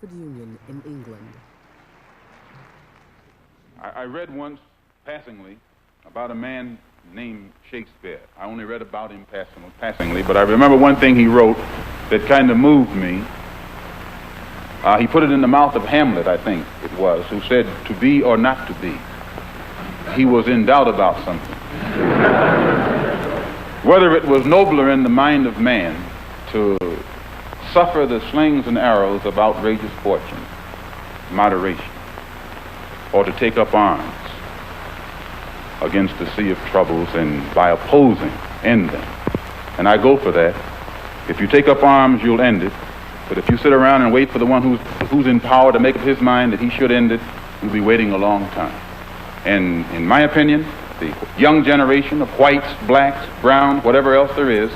Union in England. I read once, passingly, about a man named Shakespeare. I only read about him passingly, but I remember one thing he wrote that kind of moved me. He put it in the mouth of Hamlet, I think it was, who said, "To be or not to be." He was in doubt about something. Whether it was nobler in the mind of man to suffer the slings and arrows of outrageous fortune, moderation, or to take up arms against the sea of troubles and by opposing, end them. And I go for that. If you take up arms, you'll end it. But if you sit around and wait for the one who's in power to make up his mind that he should end it, you'll be waiting a long time. And in my opinion, the young generation of whites, blacks, browns, whatever else there is,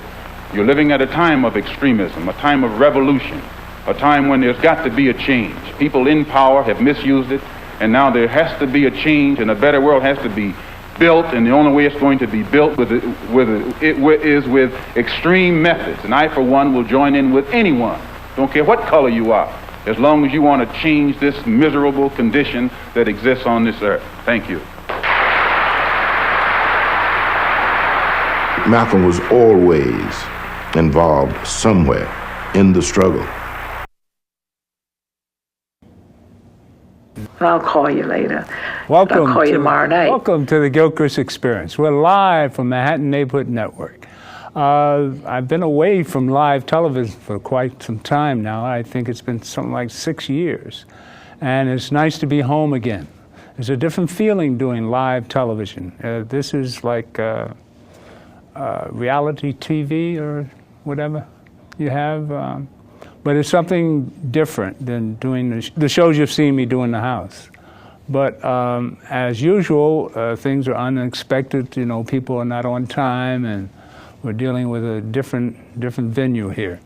you're living at a time of extremism, a time of revolution, a time when there's got to be a change. People in power have misused it, and now there has to be a change, and a better world has to be built, and the only way it's going to be built is with extreme methods. And I, for one, will join in with anyone, don't care what color you are, as long as you want to change this miserable condition that exists on this earth. Thank you. Malcolm was always involved somewhere in the struggle. I'll call you later. Welcome. I'll call you tomorrow night. Welcome to the GILCHRIST Experience. We're live from Manhattan Neighborhood Network. I've been away from live television for quite some time now. I think it's been something like 6 years. And it's nice to be home again. There's a different feeling doing live television. This is like reality TV or whatever you have. But it's something different than doing the shows you've seen me do in the house. But as usual, things are unexpected. You know, people are not on time, and we're dealing with a different venue here.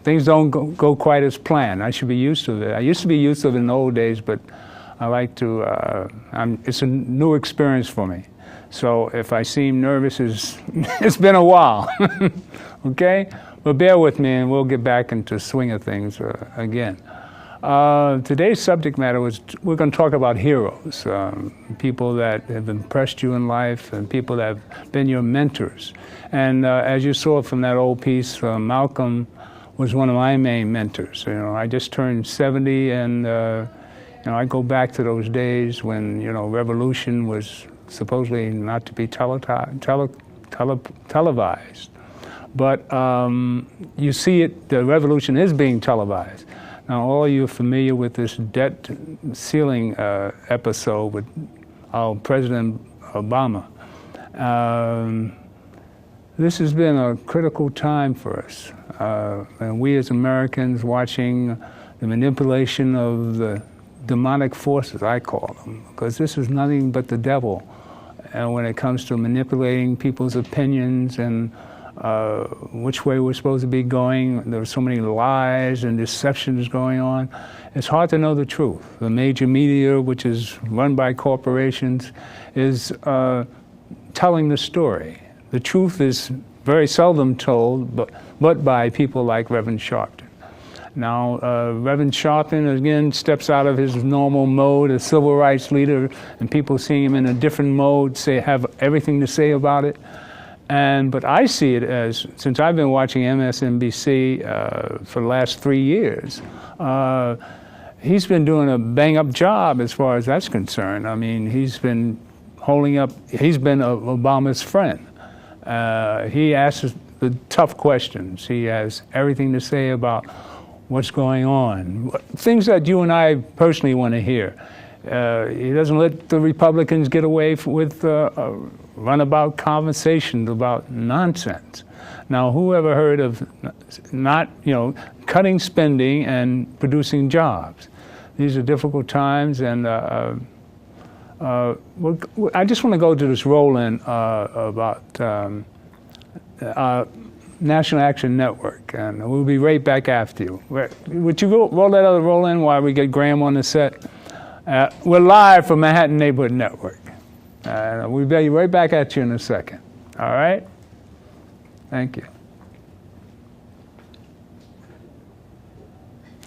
Things don't go quite as planned. I should be used to it. I used to be used to it in the old days, but I like to. It's a new experience for me. So if I seem nervous, it's been a while. Okay. But bear with me, and we'll get back into swing of things again. Today's subject matter we're going to talk about heroes, people that have impressed you in life, and people that have been your mentors. And as you saw from that old piece, Malcolm was one of my main mentors. You know, I just turned 70, and you know, I go back to those days when revolution was supposedly not to be televised. But you see it, the revolution is being televised. Now, all you are familiar with this debt ceiling episode with President Obama. This has been a critical time for us. And we as Americans watching the manipulation of the demonic forces, I call them, because this is nothing but the devil. And when it comes to manipulating people's opinions and which way we're supposed to be going. There are so many lies and deceptions going on. It's hard to know the truth. The major media, which is run by corporations, is telling the story. The truth is very seldom told, but by people like Reverend Sharpton. Now, Reverend Sharpton, again, steps out of his normal mode as civil rights leader, and people seeing him in a different mode, have everything to say about it. But I see it as, since I've been watching MSNBC for the last 3 years, he's been doing a bang-up job as far as that's concerned. I mean, he's been Obama's friend. He asks the tough questions. He has everything to say about what's going on, things that you and I personally want to hear. He doesn't let the Republicans get away with runabout conversations about nonsense. Now, who ever heard of not, cutting spending and producing jobs? These are difficult times, and I just want to go to this roll-in about National Action Network, and we'll be right back after you. Would you roll that other roll-in while we get Graham on the set? We're live from Manhattan Neighborhood Network. We'll be right back at you in a second. All right? Thank you.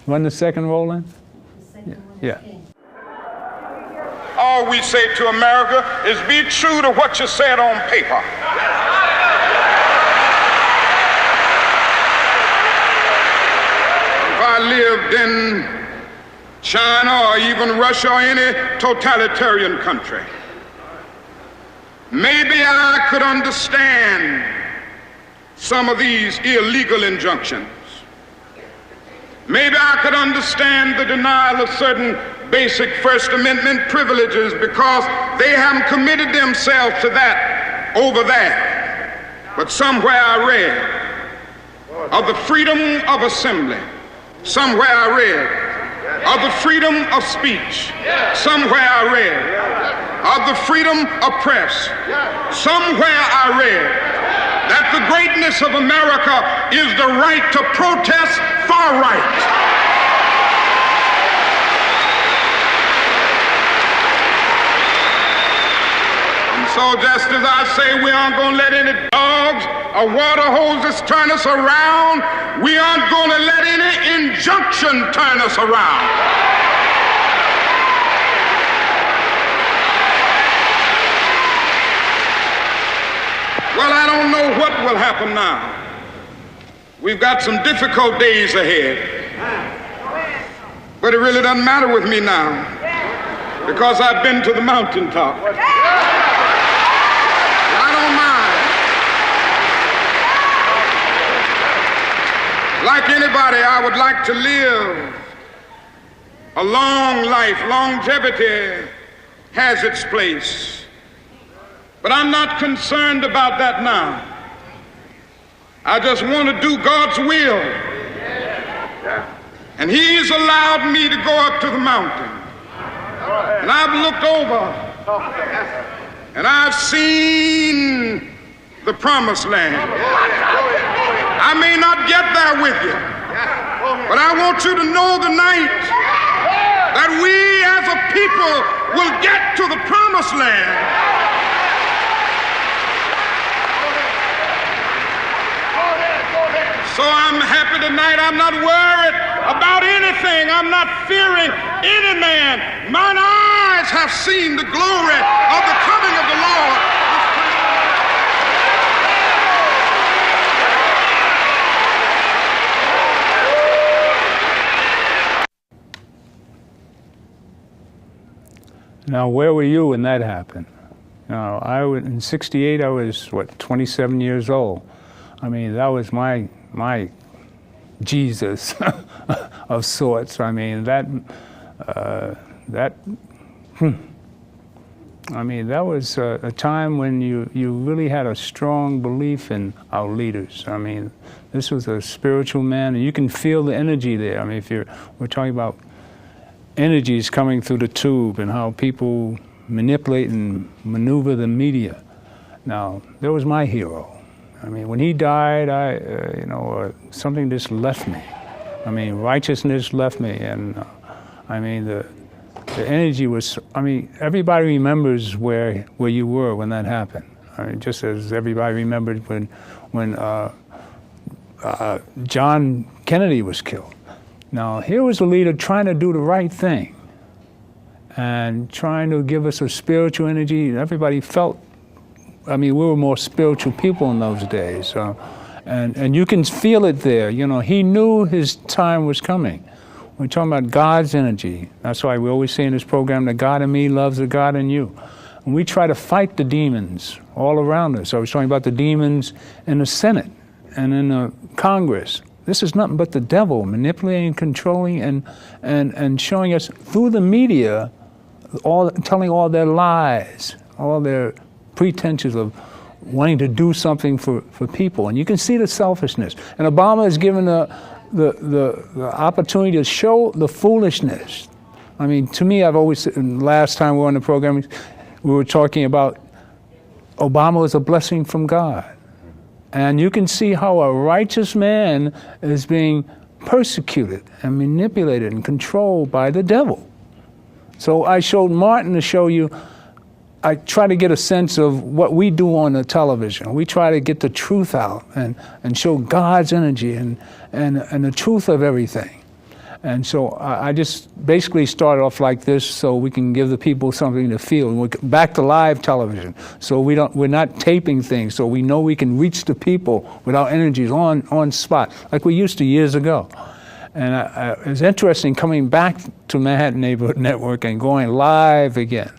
Run the second roll in? Yeah. All we say to America is be true to what you said on paper. If I lived in China or even Russia or any totalitarian country, maybe I could understand some of these illegal injunctions. Maybe I could understand the denial of certain basic First Amendment privileges because they haven't committed themselves to that over there. But somewhere I read of the freedom of assembly. Somewhere I read of the freedom of speech. Somewhere I read of the freedom of press. Somewhere I read that the greatness of America is the right to protest far right. So just as I say we aren't going to let any dogs or water hoses turn us around, we aren't going to let any injunction turn us around. Well, I don't know what will happen now. We've got some difficult days ahead. But it really doesn't matter with me now because I've been to the mountaintop. Like anybody, I would like to live a long life. Longevity has its place. But I'm not concerned about that now. I just want to do God's will. And He's allowed me to go up to the mountain. And I've looked over and I've seen the promised land. I may not get there with you, but I want you to know tonight that we as a people will get to the promised land. So I'm happy tonight. I'm not worried about anything. I'm not fearing any man. Mine eyes have seen the glory of the coming of the Lord. Now, where were you when that happened? Now, in '68, I was, 27 years old. I mean, that was my Jesus of sorts. I mean, that was a time when you really had a strong belief in our leaders. I mean, this was a spiritual man, and you can feel the energy there. I mean, we're talking about energies coming through the tube and how people manipulate and maneuver the media. Now, there was my hero. I mean, when he died, something just left me. I mean, righteousness left me, and the energy was. I mean, everybody remembers where you were when that happened. I mean, just as everybody remembered when John Kennedy was killed. Now, here was a leader trying to do the right thing and trying to give us a spiritual energy. Everybody felt, I mean, we were more spiritual people in those days. And you can feel it there. You know, he knew his time was coming. We're talking about God's energy. That's why we always say in this program that God in me loves the God in you. And we try to fight the demons all around us. I was talking about the demons in the Senate and in the Congress. This is nothing but the devil manipulating, controlling, and showing us through the media, telling all their lies, all their pretensions of wanting to do something for people. And you can see the selfishness. And Obama is given the opportunity to show the foolishness. I mean, to me, I've always, last time we were on the program, we were talking about Obama was a blessing from God. And you can see how a righteous man is being persecuted and manipulated and controlled by the devil. So I showed Martin to show you, I try to get a sense of what we do on the television. We try to get the truth out and show God's energy and the truth of everything. And so I just basically started off like this so we can give the people something to feel. And we're back to live television, so we're not taping things, so we know we can reach the people with our energies on spot, like we used to years ago. And it's interesting coming back to Manhattan Neighborhood Network and going live again.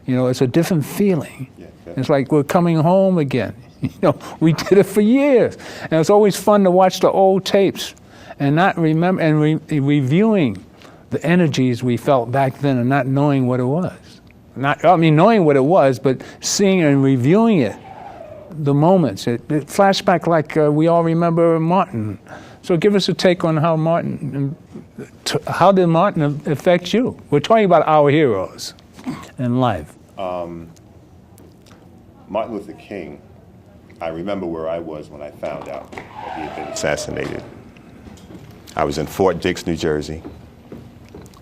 You know, it's a different feeling. It's like we're coming home again. You know, we did it for years. And it's always fun to watch the old tapes and not remember and reviewing the energies we felt back then and not knowing what it was. Knowing what it was, but seeing and reviewing it, the moments. It flashed back like we all remember Martin. So give us a take on how did Martin affect you? We're talking about our heroes in life. Martin Luther King, I remember where I was when I found out that he had been assassinated. I was in Fort Dix, New Jersey.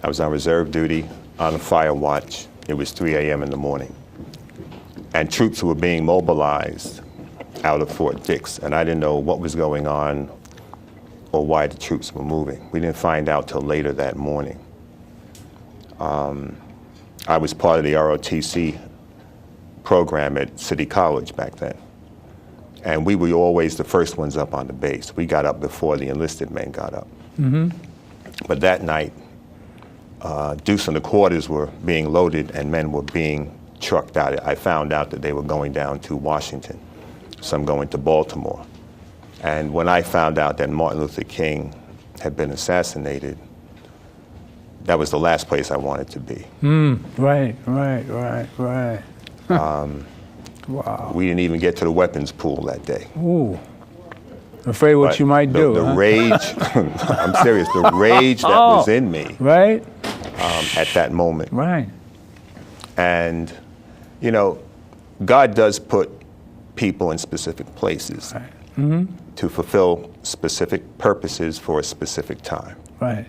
I was on reserve duty on a fire watch. It was 3 a.m. in the morning. And troops were being mobilized out of Fort Dix, and I didn't know what was going on or why the troops were moving. We didn't find out till later that morning. I was part of the ROTC program at City College back then. And we were always the first ones up on the base. We got up before the enlisted men got up. But that night, deuce and the quarters were being loaded and men were being trucked out. I found out that they were going down to Washington, some going to Baltimore. And when I found out that Martin Luther King had been assassinated, that was the last place I wanted to be. Right. Wow. We didn't even get to the weapons pool that day. Ooh. Afraid what you might do. The rage, I'm serious, the rage that was in me right? At that moment. Right. And, you know, God does put people in specific places to fulfill specific purposes for a specific time. Right.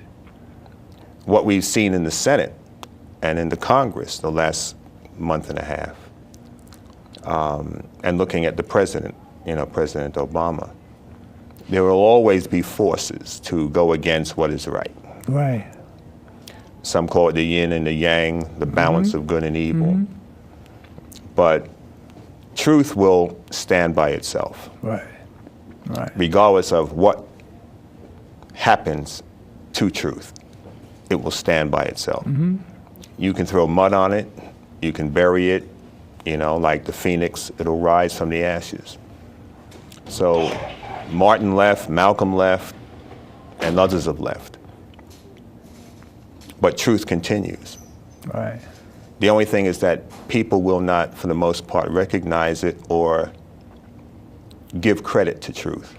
What we've seen in the Senate and in the Congress the last month and a half, and looking at the president, you know, President Obama, there will always be forces to go against what is right. Right. Some call it the yin and the yang, the balance of good and evil. But truth will stand by itself. Right. Regardless of what happens to truth, it will stand by itself. You can throw mud on it, you can bury it, you know, like the phoenix, it'll rise from the ashes. So Martin left, Malcolm left, and others have left. But truth continues. Right. The only thing is that people will not, for the most part, recognize it or give credit to truth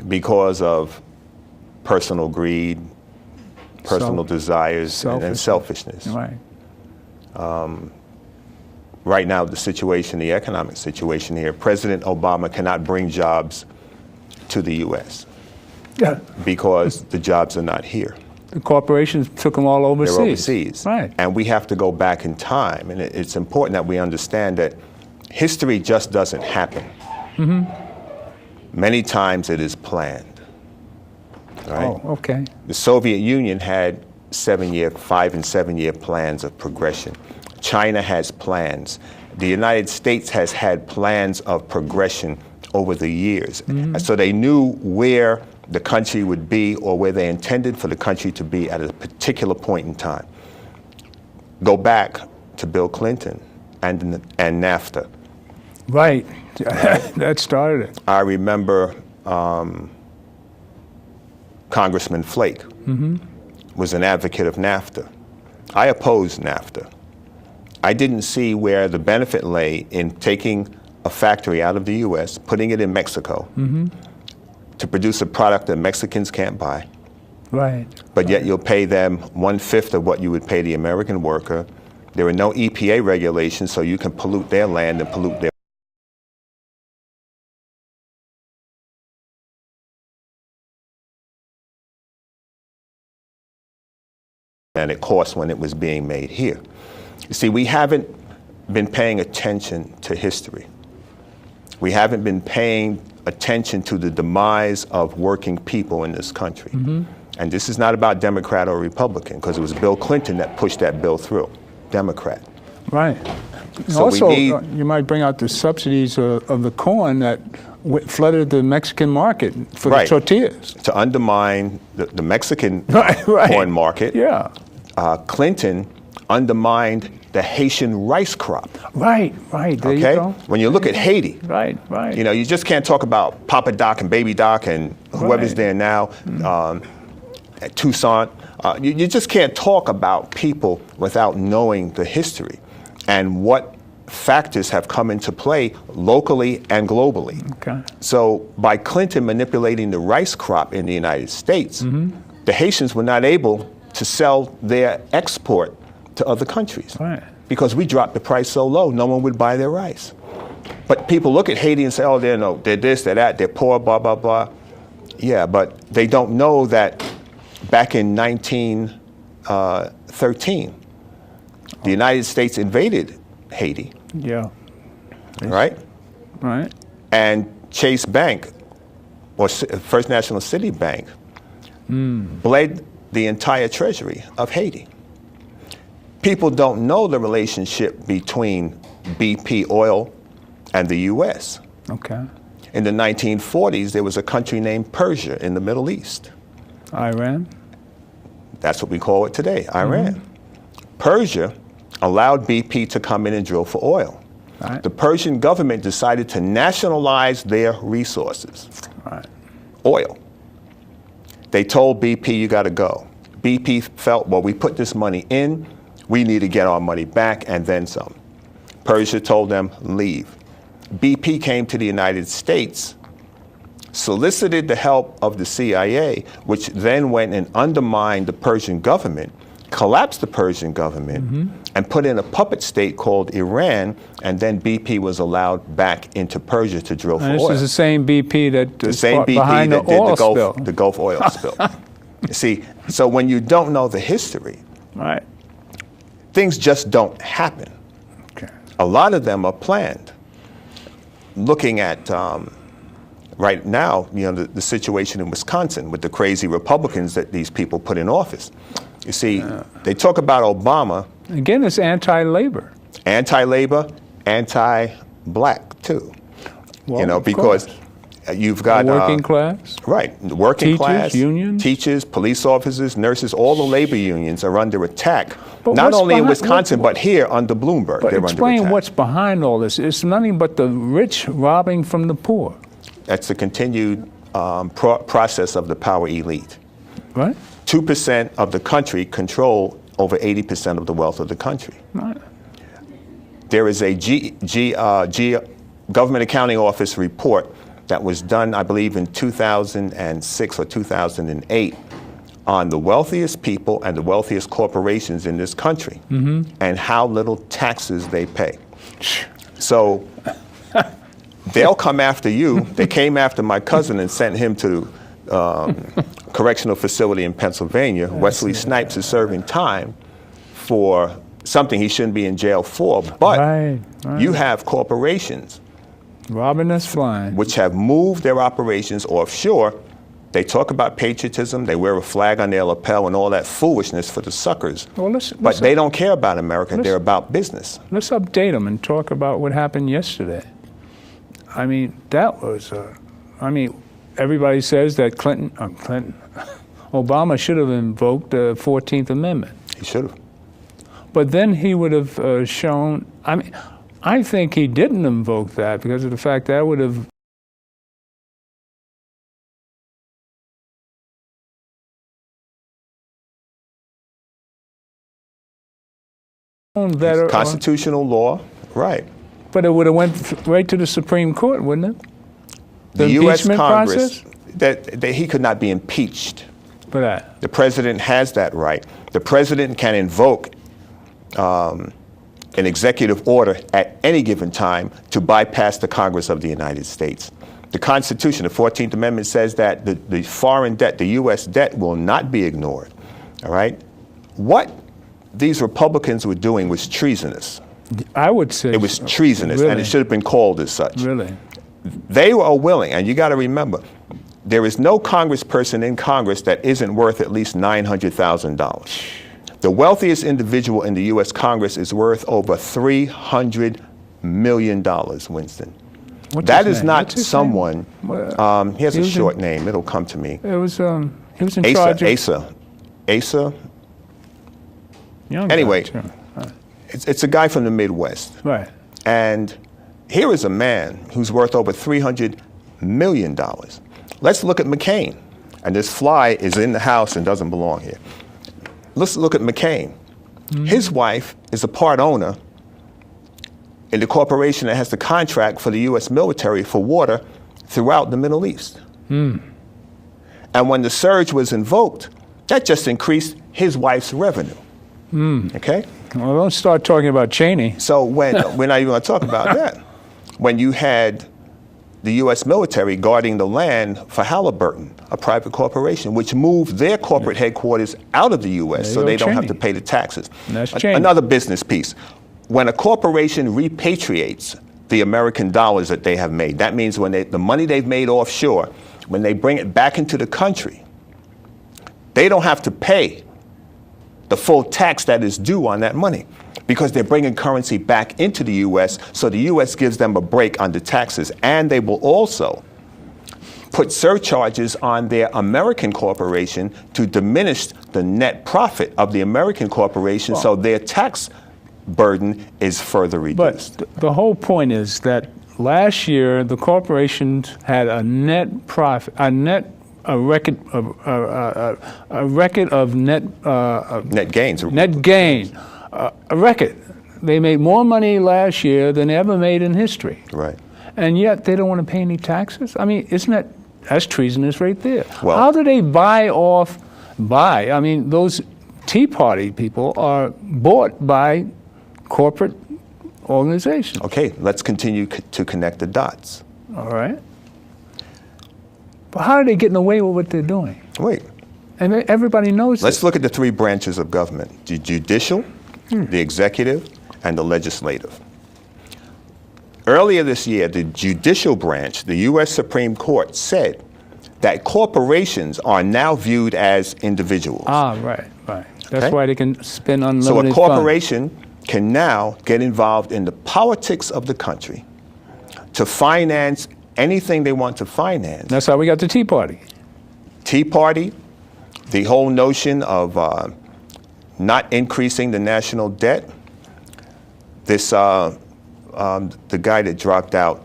because of personal greed, personal desires, and selfishness. Right. Right now, the situation, the economic situation here, President Obama cannot bring jobs to the U.S. because the jobs are not here. The corporations took them all overseas. They're overseas. Right. And we have to go back in time. And it's important that we understand that history just doesn't happen. Many times it is planned. Right? Oh, okay. The Soviet Union had 5 and 7 year plans of progression. China has plans. The United States has had plans of progression over the years. And so they knew where the country would be or where they intended for the country to be at a particular point in time. Go back to Bill Clinton and NAFTA. Right. That started it. I remember Congressman Flake was an advocate of NAFTA. I opposed NAFTA. I didn't see where the benefit lay in taking a factory out of the U.S., putting it in Mexico, to produce a product that Mexicans can't buy. Right. But yet you'll pay them 1/5 of what you would pay the American worker. There are no EPA regulations, so you can pollute their land and pollute their than it cost when it was being made here. You see, we haven't been paying attention to history. We haven't been paying attention to the demise of working people in this country. And this is not about Democrat or Republican, because it was Bill Clinton that pushed that bill through, Democrat. Right. So Also, we need, you might bring out the subsidies of the corn that flooded the Mexican market for the tortillas. To undermine the Mexican Right. corn market. Yeah. Clinton undermined the Haitian rice crop. Right. There you go. When you look at Haiti, Right. you know, you just can't talk about Papa Doc and Baby Doc and whoever's there now, at Tucson. You just can't talk about people without knowing the history and what factors have come into play locally and globally. Okay. So by Clinton manipulating the rice crop in the United States, the Haitians were not able to sell their export to other countries. Right. Because we dropped the price so low, no one would buy their rice. But people look at Haiti and say, oh, they're this, they're that, they're poor, blah, blah, blah. Yeah, but they don't know that back in 1913, the United States invaded Haiti, Yeah. right? Right. And Chase Bank, or First National City Bank, bled the entire treasury of Haiti. People don't know the relationship between BP oil and the U.S. Okay. In the 1940s, there was a country named Persia in the Middle East. Iran. That's what we call it today, Iran. Persia allowed BP to come in and drill for oil. Right. The Persian government decided to nationalize their resources, Right. oil. They told BP, you got to go. BP felt, well, we put this money in, we need to get our money back and then some. Persia told them, leave. BP came to the United States, solicited the help of the CIA, which then went and undermined the Persian government, collapsed the Persian government, and put in a puppet state called Iran, and then BP was allowed back into Persia to drill for And this oil. is the same BP that The same BP behind that the did oil spill. the Gulf oil spill. See, so when you don't know the history, Right. things just don't happen. Okay. A lot of them are planned. Looking at right now, you know, the situation in Wisconsin with the crazy Republicans that these people put in office. You see, they talk about Obama, Again, it's anti-labor. anti-labor, anti-black too. Well, You know, of because course. you've got Working class. right, the working Teachers, class, unions. teachers, police officers, nurses, all the labor unions are under attack. But Not what's only in behind- Wisconsin, but here under Bloomberg, But they're under explain attack. what's behind all this. It's nothing but the rich robbing from the poor. That's the continued process of the power elite. Right? 2% of the country control over 80% of the wealth of the country. Right. There is a Government Accounting Office report that was done, I believe, in 2006 or 2008 on the wealthiest people and the wealthiest corporations in this country and how little taxes they pay. So they'll come after you. They came after my cousin and sent him to correctional facility in Pennsylvania. Wesley Snipes is serving time for something he shouldn't be in jail for. But Right. you have corporations Robbing us flying. which have moved their operations offshore. They talk about patriotism. They wear a flag on their lapel and all that foolishness for the suckers. Well, But they don't care about America. They're about business. Let's update them and talk about what happened yesterday. I mean, that was, everybody says that Obama should have invoked the 14th Amendment. He should have. But then he would have shown, I think he didn't invoke that because of the fact that would have better. Constitutional law, right. But it would have went right to the Supreme Court, wouldn't it? The U.S. impeachment Congress, process? that he could not be impeached. For that. The president has that right. The president can invoke an executive order at any given time to bypass the Congress of the United States. The Constitution, the 14th Amendment, says that the foreign debt, the U.S. debt, will not be ignored. All right? What these Republicans were doing was treasonous. I would say It was so. treasonous, and Really? it should have been called as such. Really? They were willing, and you got to remember, there is no congressperson in Congress that isn't worth at least $900,000. The wealthiest individual in the U.S. Congress is worth over $300 million, Winston. That is not someone, he has a short name, it'll come to me. It was, he was in charge of... Asa. Anyway, it's a guy from the Midwest. Right. And here is a man who's worth over $300 million. Let's look at McCain. And this fly is in the house and doesn't belong here. Let's look at McCain. His wife is a part owner in the corporation that has the contract for the U.S. military for water throughout the Middle East. And when the surge was invoked, that just increased his wife's revenue. Okay? Well, don't start talking about Cheney. So when we're not even going to talk about that. When you had the U.S. military guarding the land for Halliburton, a private corporation, which moved their corporate headquarters out of the U.S. so they don't have to pay the taxes. That's Cheney. Another business piece. When a corporation repatriates the American dollars that they have made, that means when the money they've made offshore, when they bring it back into the country, they don't have to pay the full tax that is due on that money because they're bringing currency back into the U.S., so the U.S. gives them a break on the taxes, and they will also put surcharges on their American corporation to diminish the net profit of the American corporation, so their tax burden is further reduced. But the whole point is that last year the corporations had a net profit, a record of net gains. Net gain, a record. They made more money last year than they ever made in history. Right. And yet they don't want to pay any taxes. I mean, that's treasonous right there. Well, how do they buy? I mean, those Tea Party people are bought by corporate organizations. Okay, let's continue to connect the dots. All right. But how are they getting away with what they're doing? Wait. And everybody knows Let's look at the three branches of government: the judicial, the executive, and the legislative. Earlier this year, the judicial branch, the U.S. Supreme Court, said that corporations are now viewed as individuals. Right. That's why they can spend unlimited funds. So a corporation funds. Can now get involved in the politics of the country to finance anything they want to finance. That's how we got the Tea Party. Tea Party, the whole notion of not increasing the national debt. This, the guy that dropped out,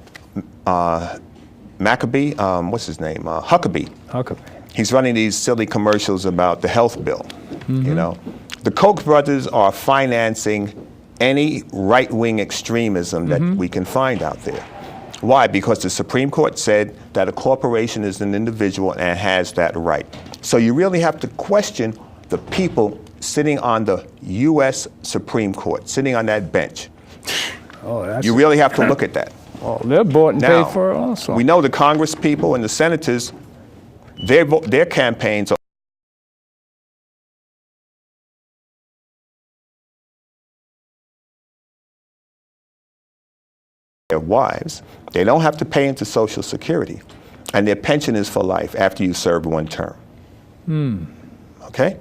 Maccabee, what's his name? Huckabee. He's running these silly commercials about the health bill. You know, the Koch brothers are financing any right-wing extremism that we can find out there. Why? Because the Supreme Court said that a corporation is an individual and has that right. So you really have to question the people sitting on the U.S. Supreme Court, sitting on that bench. You really have to look at that. Well, they're bought and paid for also. We know the Congress people and the senators, their campaigns are their wives. They don't have to pay into Social Security, and their pension is for life after you serve one term. Okay?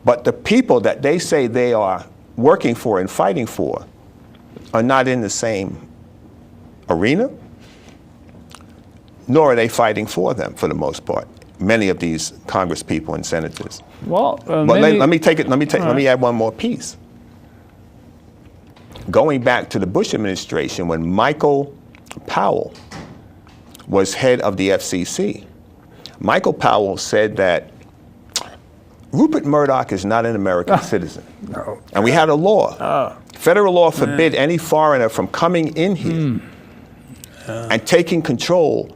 But the people that they say they are working for and fighting for are not in the same arena, nor are they fighting for them for the most part. Many of these Congress people and senators. Well, but let me add one more piece. Going back to the Bush administration, when Michael Powell was head of the FCC, Michael Powell said that Rupert Murdoch is not an American citizen. No. And we had a law. Federal law forbid any foreigner from coming in here and taking control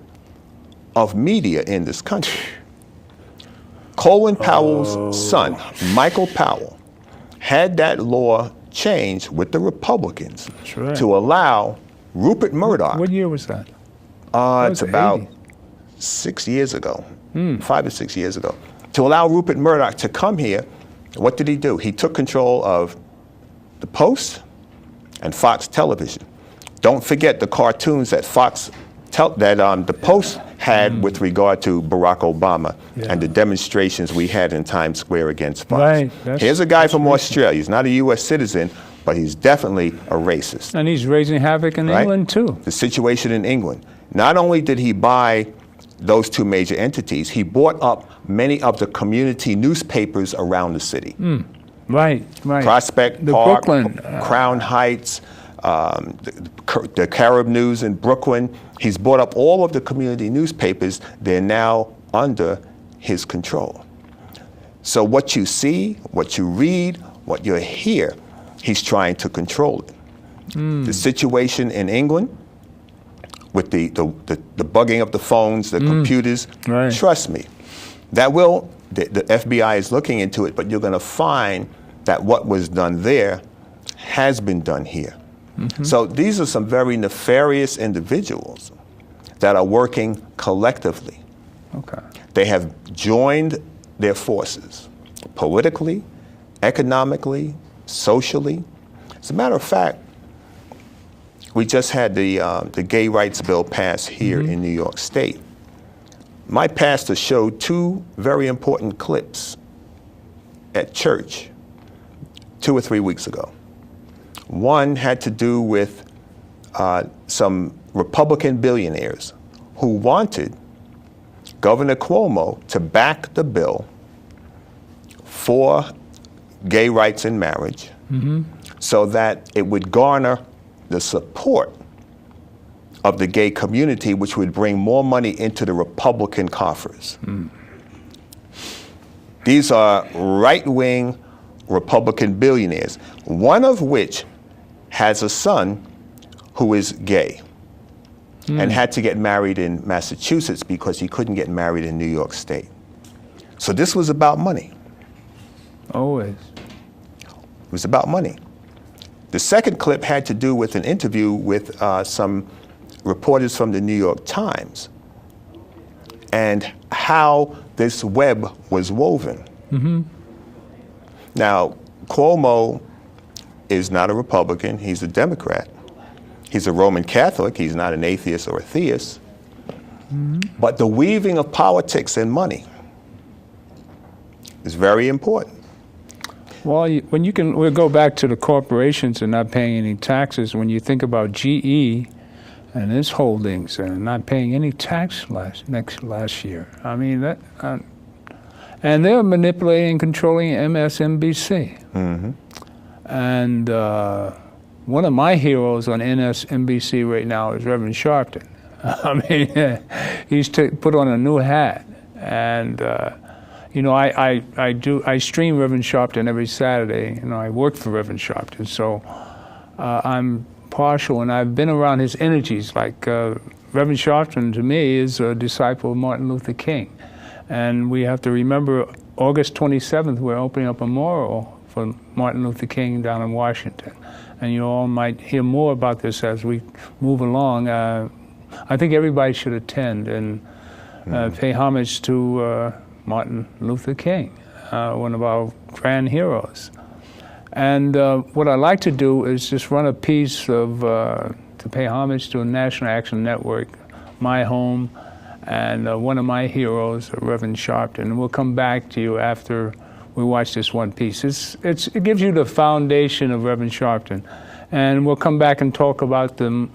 of media in this country. Colin Powell's son, Michael Powell, had that law changed with the Republicans to allow Rupert Murdoch. What year was that? It's about 6 years ago, 5 or 6 years ago. To allow Rupert Murdoch to come here, what did he do? He took control of the Post and Fox Television. Don't forget the cartoons that Fox the Post had with regard to Barack Obama and the demonstrations we had in Times Square against Fox. Right. Here's a guy from Australia. He's not a U.S. citizen, but he's definitely a racist. And he's raising havoc in England, too. The situation in England. Not only did he buy those two major entities, he bought up many of the community newspapers around the city. Right. Prospect the Park, Brooklyn, Crown Heights, the Carib News in Brooklyn. He's bought up all of the community newspapers. They're now under his control. So what you see, what you read, what you hear, he's trying to control it. The situation in England with the bugging of the phones, the computers, trust me, the FBI is looking into it, but you're going to find that what was done there has been done here. So these are some very nefarious individuals that are working collectively. They have joined their forces politically, economically, socially. As a matter of fact, we just had the gay rights bill passed here in New York State. My pastor showed two very important clips at church 2 or 3 weeks ago. One had to do with some Republican billionaires who wanted Governor Cuomo to back the bill for gay rights in marriage so that it would garner the support of the gay community, which would bring more money into the Republican coffers. These are right-wing Republican billionaires, one of which has a son who is gay and had to get married in Massachusetts because he couldn't get married in New York State. So this was about money. Always. It was about money. The second clip had to do with an interview with some reporters from the New York Times and how this web was woven. Now, Cuomo is not a Republican, he's a Democrat. He's a Roman Catholic, he's not an atheist or a theist. But the weaving of politics and money is very important. Well, we'll go back to the corporations and not paying any taxes. When you think about GE and its holdings and not paying any tax last year, I mean that, and they're manipulating and controlling MSNBC. And one of my heroes on MSNBC right now is Reverend Sharpton. I mean, he's put on a new hat, and you know, I stream Reverend Sharpton every Saturday. You know, I work for Reverend Sharpton, so I'm partial, and I've been around his energies. Like Reverend Sharpton, to me, is a disciple of Martin Luther King, and we have to remember August 27th, we're opening up a memorial for Martin Luther King down in Washington, and you all might hear more about this as we move along. I think everybody should attend and pay homage to Martin Luther King, one of our grand heroes. And what I like to do is just run a piece of, to pay homage to a National Action Network, My Home, and one of my heroes, Reverend Sharpton. And we'll come back to you after we watch this one piece. It gives you the foundation of Reverend Sharpton. And we'll come back and talk about the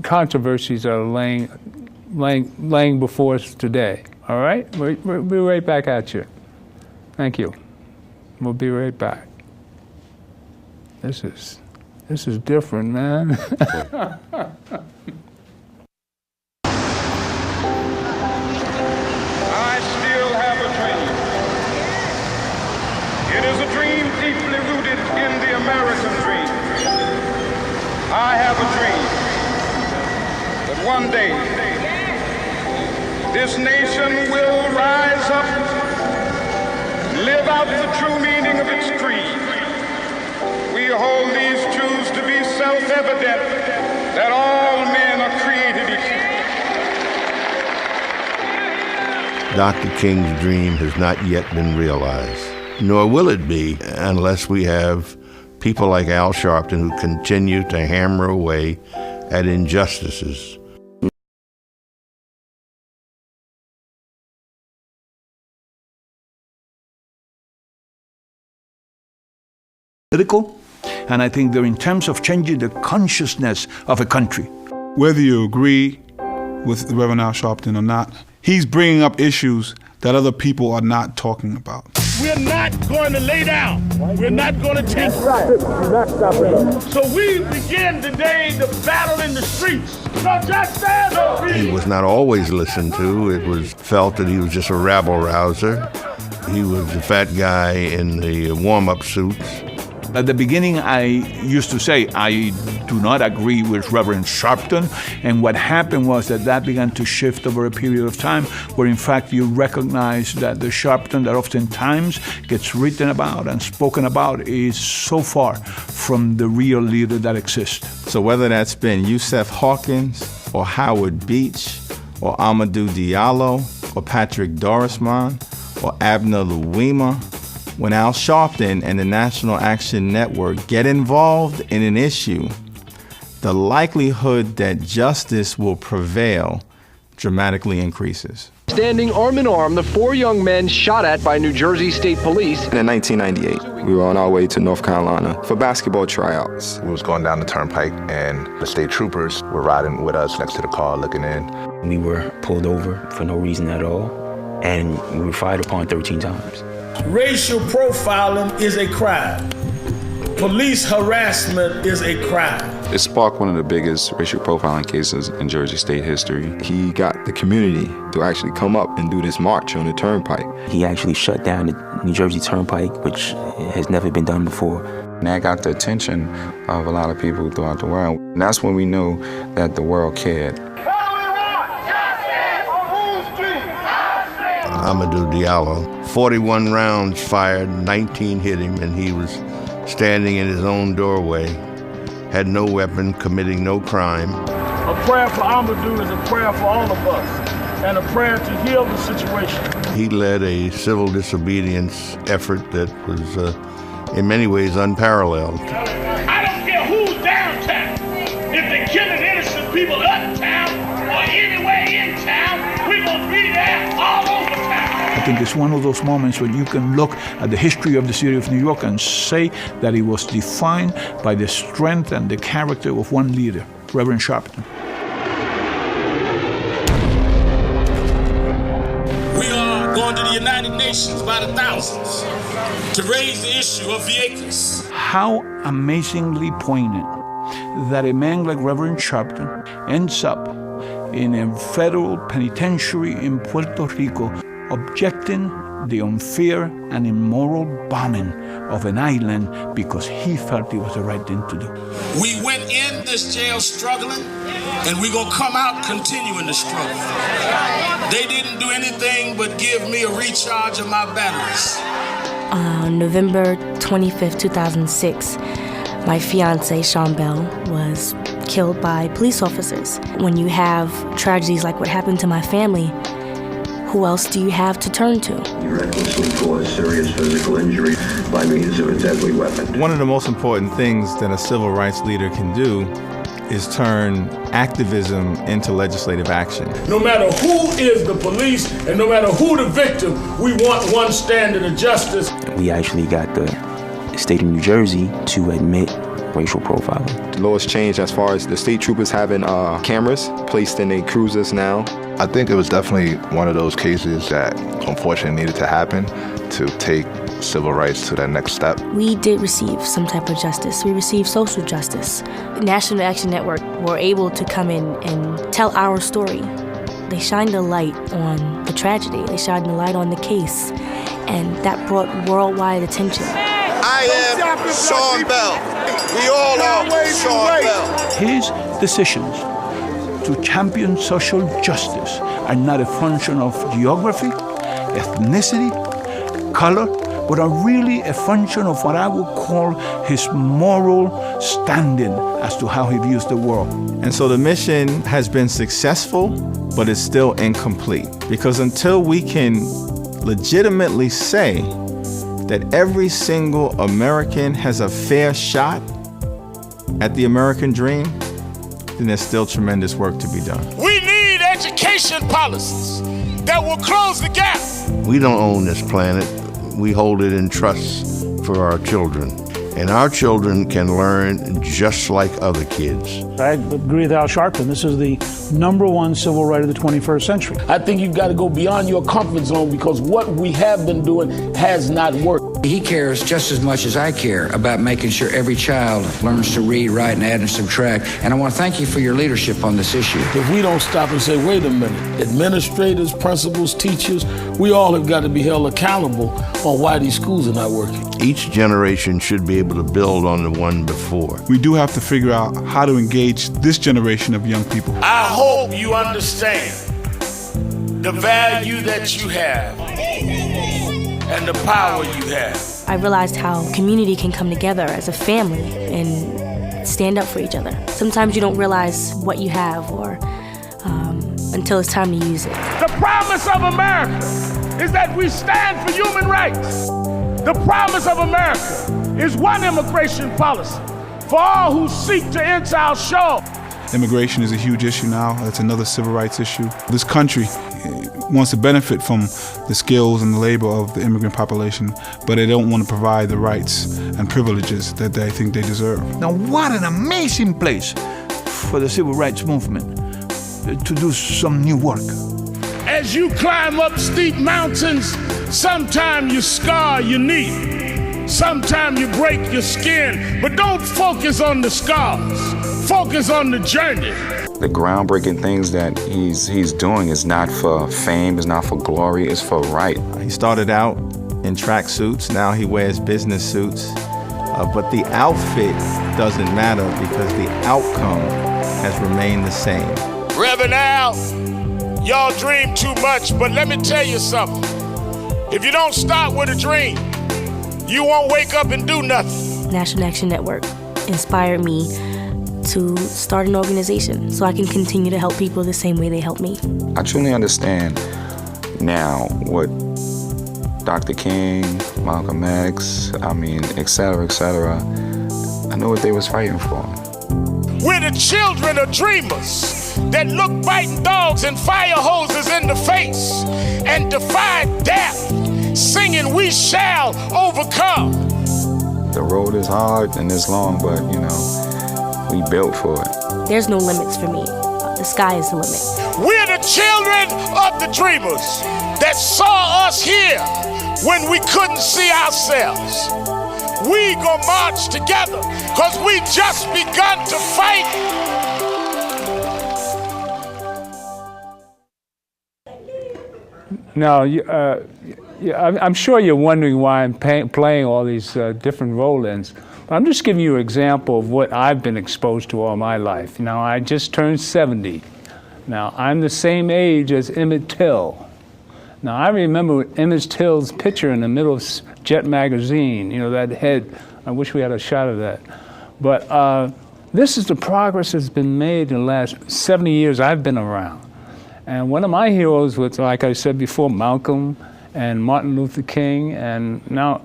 controversies that are laying before us today. All right? We'll be right back at you. Thank you. We'll be right back. This is different, man. I still have a dream. It is a dream deeply rooted in the American dream. I have a dream that one day this nation will rise up, live out the true meaning of its creed. We hold these truths to be self-evident, that all men are created equal. Dr. King's dream has not yet been realized, nor will it be unless we have people like Al Sharpton who continue to hammer away at injustices political, and I think they're in terms of changing the consciousness of a country. Whether you agree with Reverend Al Sharpton or not, he's bringing up issues that other people are not talking about. We're not going to lay down. We're not going to take So we begin today the battle in the streets. He was not always listened to. It was felt that he was just a rabble-rouser. He was the fat guy in the warm-up suits. At the beginning, I used to say, I do not agree with Reverend Sharpton. And what happened was that began to shift over a period of time where, in fact, you recognize that the Sharpton that oftentimes gets written about and spoken about is so far from the real leader that exists. So whether that's been Yusef Hawkins or Howard Beach or Amadou Diallo or Patrick Dorisman or Abner Louima, when Al Sharpton and the National Action Network get involved in an issue, the likelihood that justice will prevail dramatically increases. Standing arm in arm, the four young men shot at by New Jersey State Police. In 1998, we were on our way to North Carolina for basketball tryouts. We was going down the turnpike and the state troopers were riding with us next to the car looking in. We were pulled over for no reason at all, and we were fired upon 13 times. Racial profiling is a crime. Police harassment is a crime. It sparked one of the biggest racial profiling cases in Jersey State history. He got the community to actually come up and do this march on the turnpike. He actually shut down the New Jersey Turnpike, which has never been done before. And that got the attention of a lot of people throughout the world. And that's when we knew that the world cared. Amadou Diallo, 41 rounds fired, 19 hit him, and he was standing in his own doorway, had no weapon, committing no crime. A prayer for Amadou is a prayer for all of us, and a prayer to heal the situation. He led a civil disobedience effort that was, in many ways, unparalleled. I don't care who's downtown. If they're killing innocent people uptown or anywhere in town, we're going to be there all over town. I think it's one of those moments when you can look at the history of the city of New York and say that it was defined by the strength and the character of one leader, Reverend Sharpton. We are going to the United Nations by the thousands to raise the issue of vehicles. How amazingly poignant that a man like Reverend Sharpton ends up in a federal penitentiary in Puerto Rico objecting the unfair and immoral bombing of an island because he felt it was the right thing to do. We went in this jail struggling, and we're going to come out continuing the struggle. They didn't do anything but give me a recharge of my batteries. On November 25th, 2006, my fiancé, Sean Bell, was killed by police officers. When you have tragedies like what happened to my family, who else do you have to turn to? You recklessly caused serious physical injury by means of a deadly weapon. One of the most important things that a civil rights leader can do is turn activism into legislative action. No matter who is the police and no matter who the victim, we want one standard of justice. We actually got the state of New Jersey to admit racial profiling. The laws changed as far as the state troopers having cameras placed in their cruisers now. I think it was definitely one of those cases that unfortunately needed to happen to take civil rights to that next step. We did receive some type of justice. We received social justice. The National Action Network were able to come in and tell our story. They shined a light on the tragedy. They shined a light on the case, and that brought worldwide attention. I am Sean Bell. We all are Sean Bell. His decisions to champion social justice are not a function of geography, ethnicity, color, but are really a function of what I would call his moral standing as to how he views the world. And so the mission has been successful, but it's still incomplete. Because until we can legitimately say that every single American has a fair shot at the American dream, then there's still tremendous work to be done. We need education policies that will close the gap. We don't own this planet. We hold it in trust for our children. And our children can learn just like other kids. I agree with Al Sharpton. This is the #1 civil right of the 21st century. I think you've got to go beyond your comfort zone because what we have been doing has not worked. He cares just as much as I care about making sure every child learns to read, write, and add and subtract. And I want to thank you for your leadership on this issue. If we don't stop and say, wait a minute, administrators, principals, teachers, we all have got to be held accountable on why these schools are not working. Each generation should be able to build on the one before. We do have to figure out how to engage this generation of young people. I hope you understand the value that you have and the power you have. I realized how community can come together as a family and stand up for each other. Sometimes you don't realize what you have or until it's time to use it. The promise of America is that we stand for human rights. The promise of America is one immigration policy for all who seek to enter our shore. Immigration is a huge issue now. That's another civil rights issue. This country wants to benefit from the skills and the labor of the immigrant population, but they don't want to provide the rights and privileges that they think they deserve. Now, what an amazing place for the civil rights movement to do some new work. As you climb up steep mountains, sometimes you scar your knee, sometimes you break your skin, but don't focus on the scars, focus on the journey. The groundbreaking things that he's doing is not for fame, it's not for glory, it's for right. He started out in track suits, now he wears business suits, but the outfit doesn't matter because the outcome has remained the same. Reverend Al, y'all dream too much, but let me tell you something. If you don't start with a dream, you won't wake up and do nothing. National Action Network inspired me to start an organization so I can continue to help people the same way they help me. I truly understand now what Dr. King, Malcolm X, et cetera, I know what they was fighting for. We're the children of dreamers that look biting dogs and fire hoses in the face and defy death, singing, we shall overcome. The road is hard and it's long, but we built for it. There's no limits for me. The sky is the limit. We're the children of the dreamers that saw us here when we couldn't see ourselves. We gonna march together because we just begun to fight. Now, I'm sure you're wondering why I'm playing all these different roll-ins. I'm just giving you an example of what I've been exposed to all my life. Now, I just turned 70. Now, I'm the same age as Emmett Till. Now, I remember Emmett Till's picture in the middle of Jet magazine, that head. I wish we had a shot of that. But this is the progress that's been made in the last 70 years I've been around. And one of my heroes was, like I said before, Malcolm and Martin Luther King. And now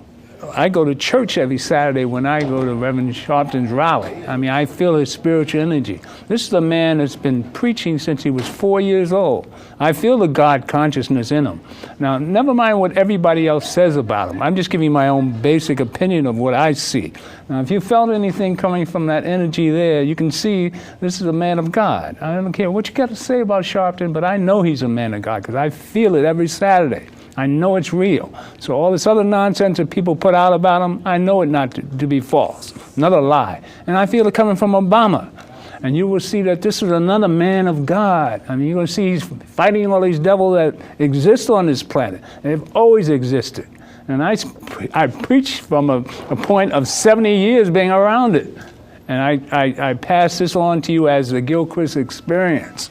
I go to church every Saturday when I go to Reverend Sharpton's rally. I feel his spiritual energy. This is a man that's been preaching since he was 4 years old. I feel the God consciousness in him. Now, never mind what everybody else says about him. I'm just giving my own basic opinion of what I see. Now, if you felt anything coming from that energy there, you can see this is a man of God. I don't care what you got to say about Sharpton, but I know he's a man of God because I feel it every Saturday. I know it's real. So all this other nonsense that people put out about him, I know it not to be false, another lie. And I feel it coming from Obama. And you will see that this is another man of God. You're going to see he's fighting all these devils that exist on this planet. They've always existed. And I preach from a point of 70 years being around it. And I pass this on to you as the GILCHRIST experience.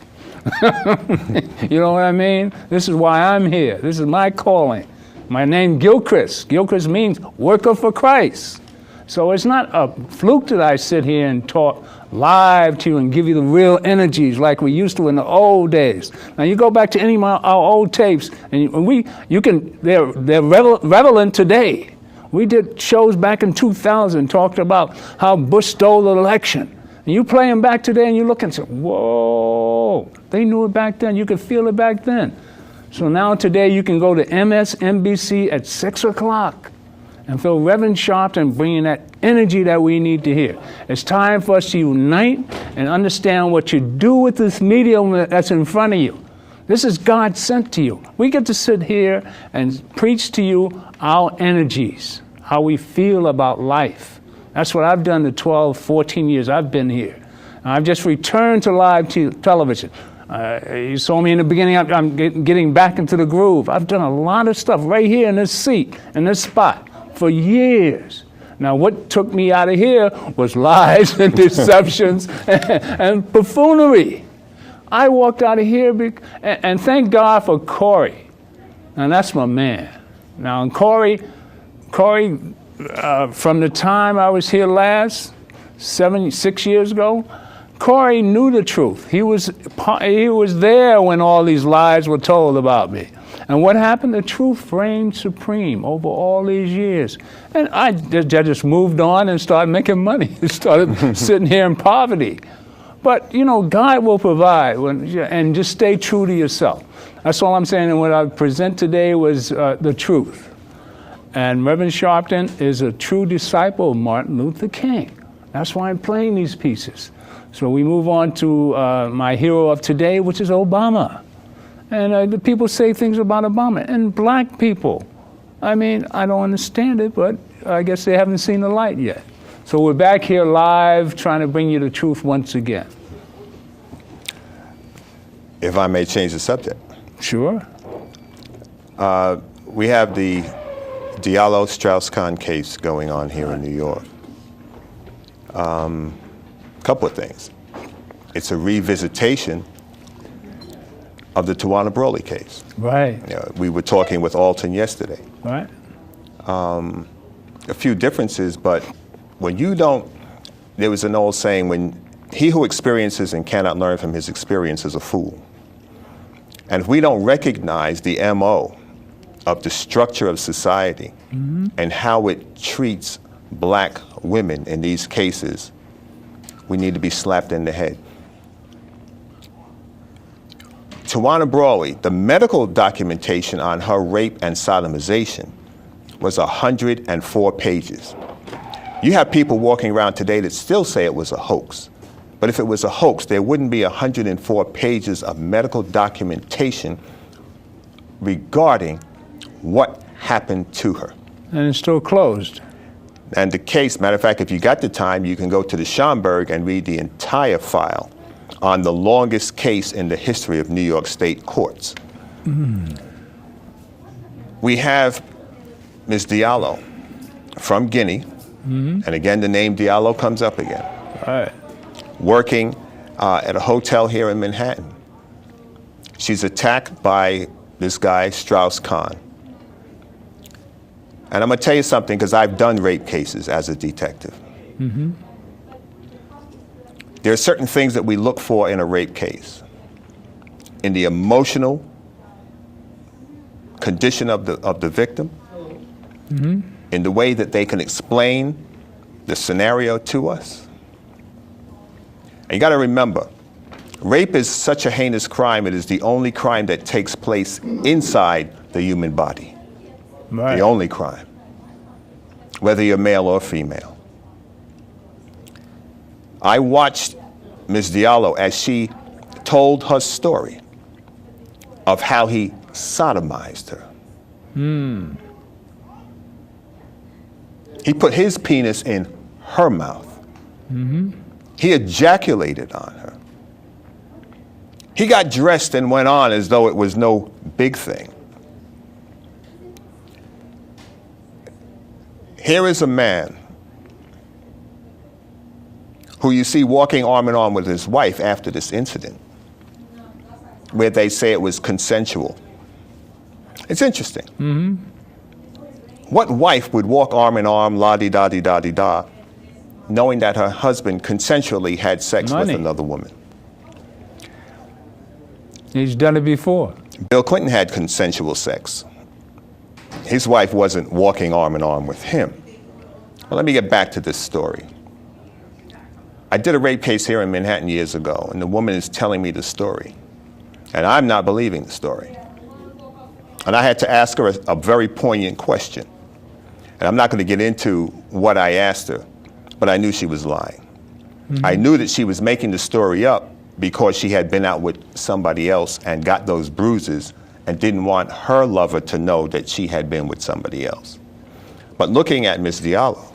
You know what I mean? This is why I'm here. This is my calling. My name GILCHRIST. GILCHRIST means worker for Christ. So it's not a fluke that I sit here and talk live to you and give you the real energies like we used to in the old days. Now you go back to any of our old tapes, and they're relevant today. We did shows back in 2000 talked about how Bush stole the election. And you play them back today and you look and say, whoa, they knew it back then. You could feel it back then. So now today you can go to MSNBC at 6 o'clock and feel Reverend Sharpton bringing that energy that we need to hear. It's time for us to unite and understand what you do with this medium that's in front of you. This is God sent to you. We get to sit here and preach to you our energies, how we feel about life. That's what I've done the 12, 14 years I've been here. I've just returned to live television. You saw me in the beginning, I'm getting back into the groove. I've done a lot of stuff right here in this seat, in this spot, for years. Now, what took me out of here was lies and deceptions and buffoonery. I walked out of here, and thank God for Corey. And that's my man. Now, and Corey, from the time I was here last, 6 years ago, Corey knew the truth. He was there when all these lies were told about me. And what happened? The truth reigned supreme over all these years. And I just moved on and started making money. Started sitting here in poverty. But, you know, God will provide, and just stay true to yourself. That's all I'm saying. And what I present today was the truth. And Reverend Sharpton is a true disciple of Martin Luther King. That's why I'm playing these pieces. So we move on to my hero of today, which is Obama. And the people say things about Obama. And black people, I mean, I don't understand it, but I guess they haven't seen the light yet. So we're back here live trying to bring you the truth once again. If I may change the subject. Sure. We have the Diallo Strauss-Kahn case going on here in New York. Couple of things. It's a revisitation of the Tawana Brawley case. Right. We were talking with Alton yesterday. Right. A few differences, but when you don't, there was an old saying, when he who experiences and cannot learn from his experience is a fool. And if we don't recognize the MO of the structure of society and how it treats black women in these cases, we need to be slapped in the head. Tawana Brawley, the medical documentation on her rape and sodomization was 104 pages. You have people walking around today that still say it was a hoax. But if it was a hoax, there wouldn't be 104 pages of medical documentation regarding what happened to her. And it's still closed. And the case, matter of fact, if you got the time, you can go to the Schomburg and read the entire file on the longest case in the history of New York State courts. We have Ms. Diallo from Guinea, and again, the name Diallo comes up again. Right. Working at a hotel here in Manhattan. She's attacked by this guy, Strauss-Kahn. And I'm going to tell you something, because I've done rape cases as a detective. There are certain things that we look for in a rape case. In the emotional condition of the victim, in the way that they can explain the scenario to us. And you got to remember, rape is such a heinous crime, it is the only crime that takes place inside the human body. Right. The only crime, whether you're male or female. I watched Ms. Diallo as she told her story of how he sodomized her. He put his penis in her mouth. He ejaculated on her. He got dressed and went on as though it was no big thing. Here is a man who you see walking arm in arm with his wife after this incident, where they say it was consensual. It's interesting. What wife would walk arm in arm, la-di-da-di-da-di-da, knowing that her husband consensually had sex with another woman? He's done it before. Bill Clinton had consensual sex. His wife wasn't walking arm in arm with him. Well, let me get back to this story. I did a rape case here in Manhattan years ago, and the woman is telling me the story. And I'm not believing the story. And I had to ask her a very poignant question. And I'm not going to get into what I asked her, but I knew she was lying. I knew that she was making the story up because she had been out with somebody else and got those bruises and didn't want her lover to know that she had been with somebody else. But looking at Ms. Diallo,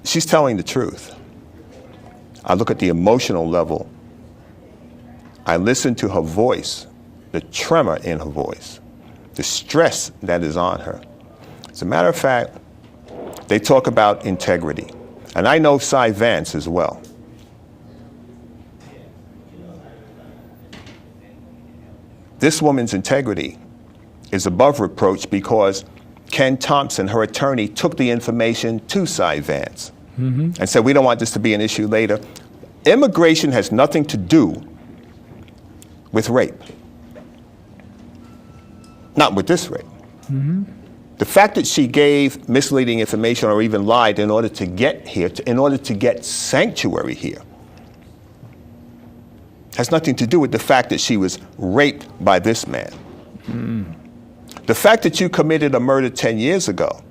she's telling the truth. I look at the emotional level. I listen to her voice, the tremor in her voice, the stress that is on her. As a matter of fact, they talk about integrity. And I know Cy Vance as well. This woman's integrity is above reproach because Ken Thompson, her attorney, took the information to Cy Vance and said, we don't want this to be an issue later. Immigration has nothing to do with rape. Not with this rape. The fact that she gave misleading information or even lied in order to get here, in order to get sanctuary here, has nothing to do with the fact that she was raped by this man. The fact that you committed a murder 10 years ago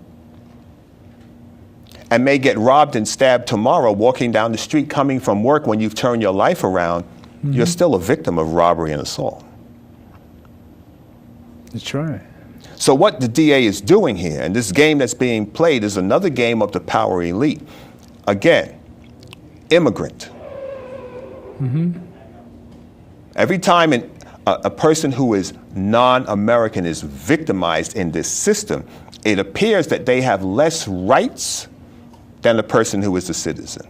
and may get robbed and stabbed tomorrow walking down the street coming from work when you've turned your life around, you're still a victim of robbery and assault. That's right. So what the DA is doing here, and this game that's being played, is another game of the power elite. Again, immigrant. Every time a person who is non-American is victimized in this system, it appears that they have less rights than the person who is a citizen.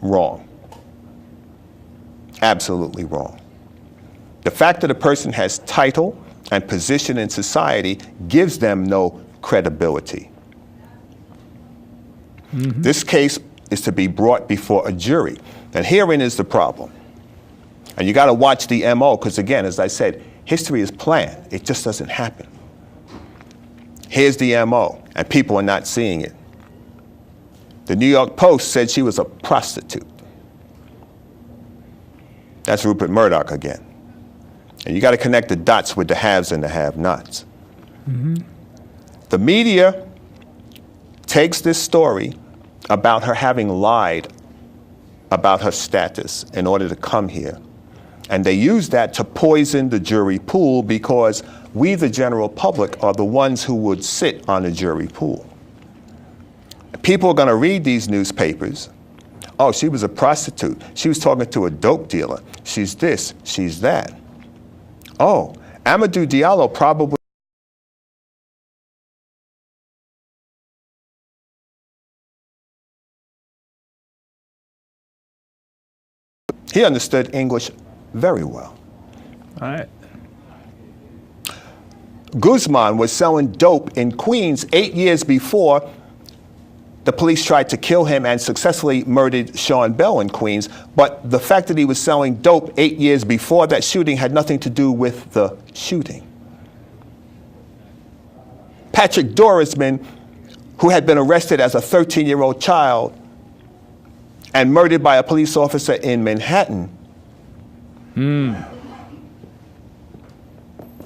Wrong. Absolutely wrong. The fact that a person has title and position in society gives them no credibility. This case is to be brought before a jury. And herein is the problem. And you got to watch the MO, because again, as I said, history is planned. It just doesn't happen. Here's the MO, and people are not seeing it. The New York Post said she was a prostitute. That's Rupert Murdoch again. And you got to connect the dots with the haves and the have-nots. The media takes this story about her having lied about her status in order to come here, and they use that to poison the jury pool because we, the general public, are the ones who would sit on the jury pool. People are going to read these newspapers. Oh, she was a prostitute. She was talking to a dope dealer. She's this, she's that. Oh, Amadou Diallo probably he understood English very well. All right. Guzman was selling dope in Queens 8 years before the police tried to kill him and successfully murdered Sean Bell in Queens. But the fact that he was selling dope 8 years before that shooting had nothing to do with the shooting. Patrick Dorisman, who had been arrested as a 13-year-old child and murdered by a police officer in Manhattan,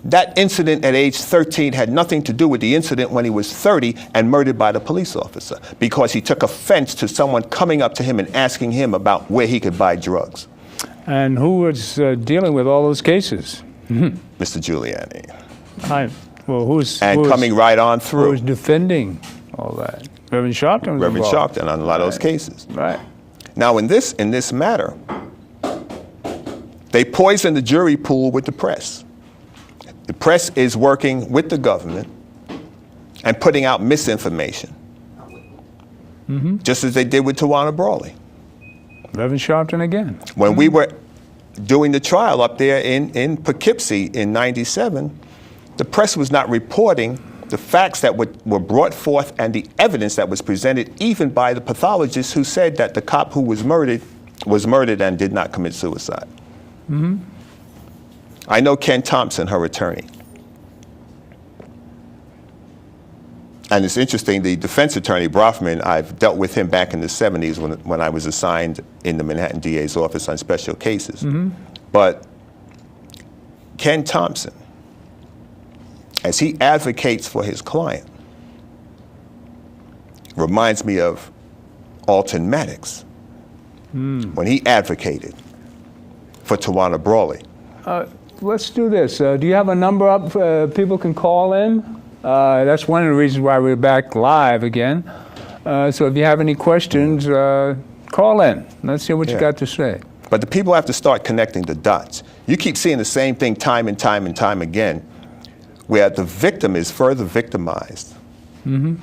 that incident at age 13 had nothing to do with the incident when he was 30 and murdered by the police officer because he took offense to someone coming up to him and asking him about where he could buy drugs. And who was dealing with all those cases? Mr. Giuliani. Who's coming right on through. Who was defending all that? Reverend Sharpton was Reverend involved. Sharpton on a lot of those cases. Right. Now in this matter, they poisoned the jury pool with the press. The press is working with the government and putting out misinformation, just as they did with Tawana Brawley. Reverend Sharpton again. When we were doing the trial up there in Poughkeepsie in '97, the press was not reporting the facts that were brought forth and the evidence that was presented, even by the pathologist who said that the cop who was murdered and did not commit suicide. I know Ken Thompson, her attorney. And it's interesting, the defense attorney, Brofman, I've dealt with him back in the 70s when I was assigned in the Manhattan DA's office on special cases. But Ken Thompson, as he advocates for his client, reminds me of Alton Maddox when he advocated for Tawana Brawley. Let's do this. Do you have a number up people can call in? That's one of the reasons why we're back live again. So if you have any questions, call in. Let's hear what you got to say. But the people have to start connecting the dots. You keep seeing the same thing time and time and time again, where the victim is further victimized. The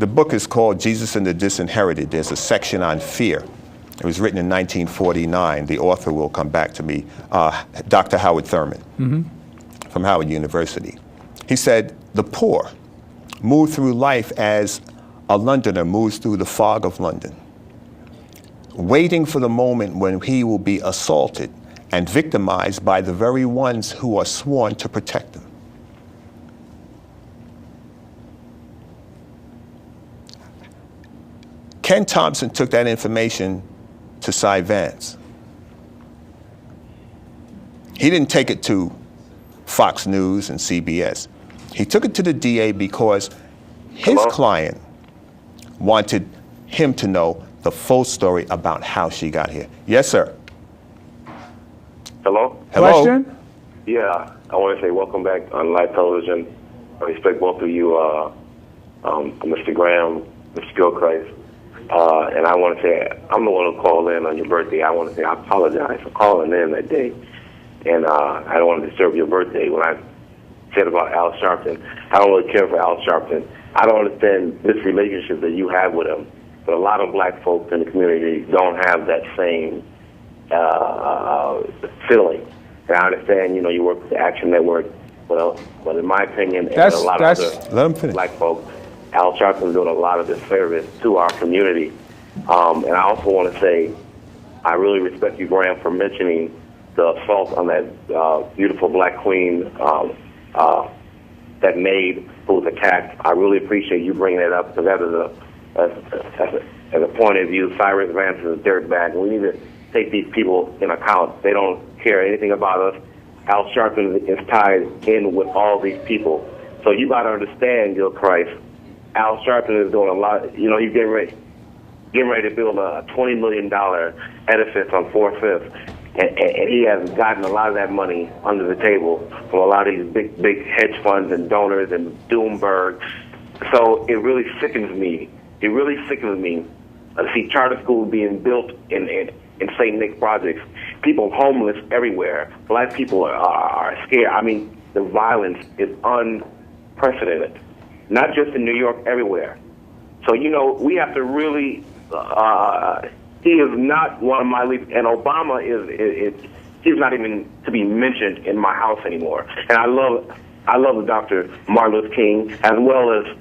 book is called Jesus and the Disinherited. There's a section on fear. It was written in 1949. The author will come back to me, Dr. Howard Thurman from Howard University. He said, the poor move through life as a Londoner moves through the fog of London, waiting for the moment when he will be assaulted and victimized by the very ones who are sworn to protect them. Ken Thompson took that information to Cy Vance. He didn't take it to Fox News and CBS. He took it to the DA because his client wanted him to know the full story about how she got here. Yes, sir. Hello? Hello? Question? Yeah, I want to say welcome back on live television. I respect both of you, Mr. Graham, Mr. Gilchrist. And I want to say, I'm the one who called in on your birthday. I want to say I apologize for calling in that day. And I don't want to disturb your birthday. When I said about Al Sharpton, I don't really care for Al Sharpton. I don't understand this relationship that you have with him. But a lot of black folks in the community don't have that same feeling. And I understand, you know, you work with the Action Network. But in my opinion, and a lot of other black folks, Al Sharpton is doing a lot of disservice to our community. And I also want to say, I really respect you, Graham, for mentioning the assault on that beautiful black queen, that maid who was attacked. I really appreciate you bringing that up, because that is as a point of view, Cyrus Vance is a dirtbag. We need to take these people in account. They don't care anything about us. Al Sharpton is tied in with all these people. So you got to understand, Gilchrist, Al Sharpton is doing a lot. You know, he's getting ready to build a $20 million edifice on 4th Fifth, and he has gotten a lot of that money under the table from a lot of these big hedge funds and donors and Bloomberg. So it really sickens me. It really sickens me to see charter schools being built in St. Nick projects. People homeless everywhere. Black people are scared. I mean, the violence is unprecedented. Not just in New York, everywhere. So, you know, we have to really, he is not one of my leaders, and Obama he's not even to be mentioned in my house anymore. And I love Dr. Martin Luther King, as well as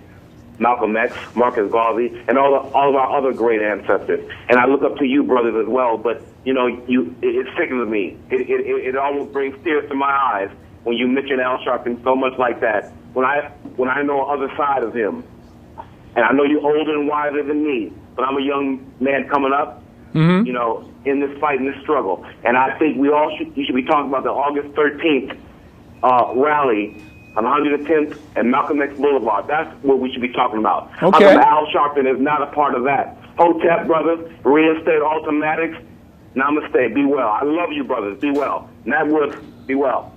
Malcolm X, Marcus Garvey, and all of our other great ancestors. And I look up to you, brothers, as well. But, you know, it sickens me. It almost brings tears to my eyes when you mention Al Sharpton so much like that. When I know the other side of him, and I know you're older and wiser than me, but I'm a young man coming up, you know, in this fight, in this struggle. And I think you should be talking about the August 13th rally on 110th and Malcolm X Boulevard. That's what we should be talking about. Okay. Al Sharpton is not a part of that. Hotep, brothers, reinstate automatics, namaste, be well. I love you, brothers, be well. Nat Woods, be well.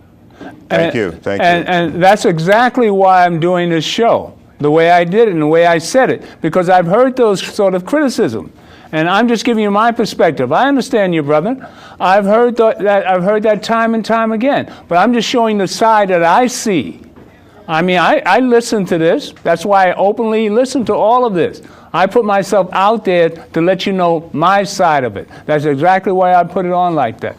Thank you. And that's exactly why I'm doing this show, the way I did it and the way I said it, because I've heard those sort of criticism. And I'm just giving you my perspective. I understand you, brother. I've heard that time and time again. But I'm just showing the side that I see. I mean, I listen to this. That's why I openly listen to all of this. I put myself out there to let you know my side of it. That's exactly why I put it on like that.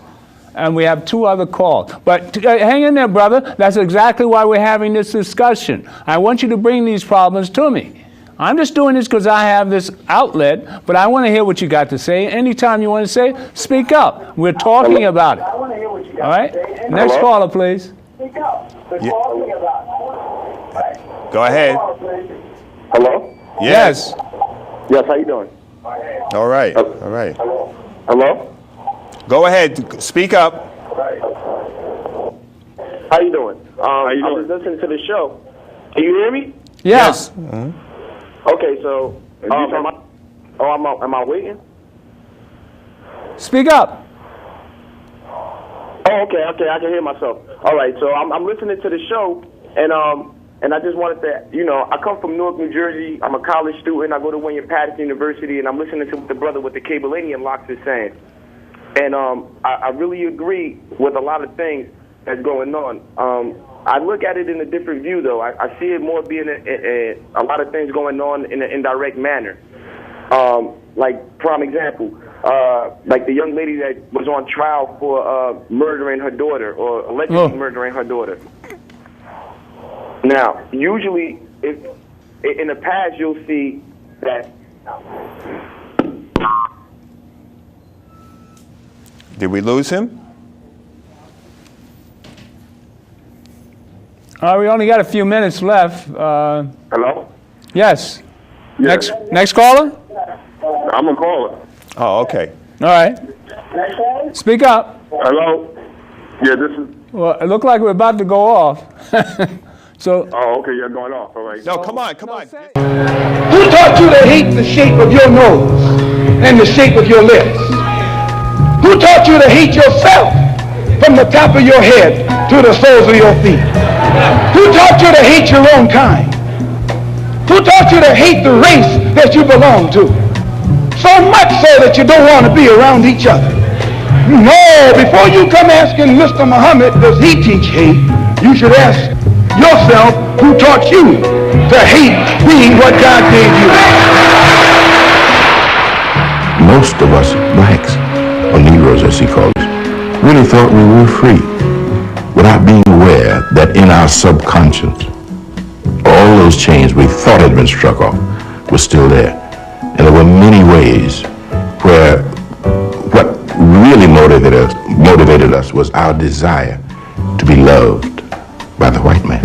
And we have 2 other calls. But hang in there, brother. That's exactly why we're having this discussion. I want you to bring these problems to me. I'm just doing this because I have this outlet, but I want to hear what you got to say. Anytime you want to say, speak up. We're talking about it. All right? Next caller, please. Speak up. We're talking about it. Go ahead. Hello? Yes. Yes, how you doing? All right. All right. Hello? Go ahead. Speak up. How you doing? I was listening to the show. Can you hear me? Yes. Okay, so am I waiting? Speak up. Oh, okay, I can hear myself. All right, so I'm listening to the show, and I just wanted to, I come from Newark, New Jersey. I'm a college student. I go to William Patterson University, and I'm listening to what the brother with the Cabalanian locks is saying. And I really agree with a lot of things that's going on. I look at it in a different view, though. I see it more being a lot of things going on in an indirect manner. Like, prime example, like the young lady that was on trial for murdering her daughter or allegedly murdering her daughter. Now, usually, if in the past you'll see that. Did we lose him? We only got a few minutes left. Hello? Yes. Next caller? I'm a caller. Oh, okay. All right. Speak up. Hello? Yeah, this is. Well, it looked like we're about to go off. So. Oh, okay, you're going off. All right. No, come on. Who taught you to hate the shape of your nose and the shape of your lips? Who taught you to hate yourself from the top of your head to the soles of your feet? Who taught you to hate your own kind? Who taught you to hate the race that you belong to? So much so that you don't want to be around each other. No, before you come asking Mr. Muhammad, does he teach hate? You should ask yourself, who taught you to hate being what God gave you? Most of us blacks, or Negroes as he calls us, really thought we were free without being aware that in our subconscious, all those chains we thought had been struck off were still there. And there were many ways where what really motivated us was our desire to be loved by the white man.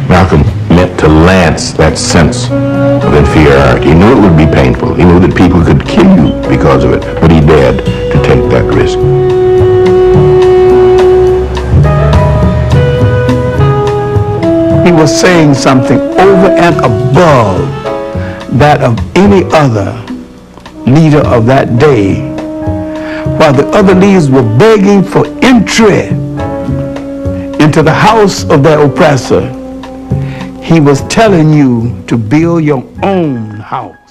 Malcolm meant to lance that sense of inferiority. He knew it would be painful. He knew that people could kill you because of it, but he dared to take that risk. He was saying something over and above that of any other leader of that day, while the other leaders were begging for entry into the house of their oppressor. He was telling you to build your own house.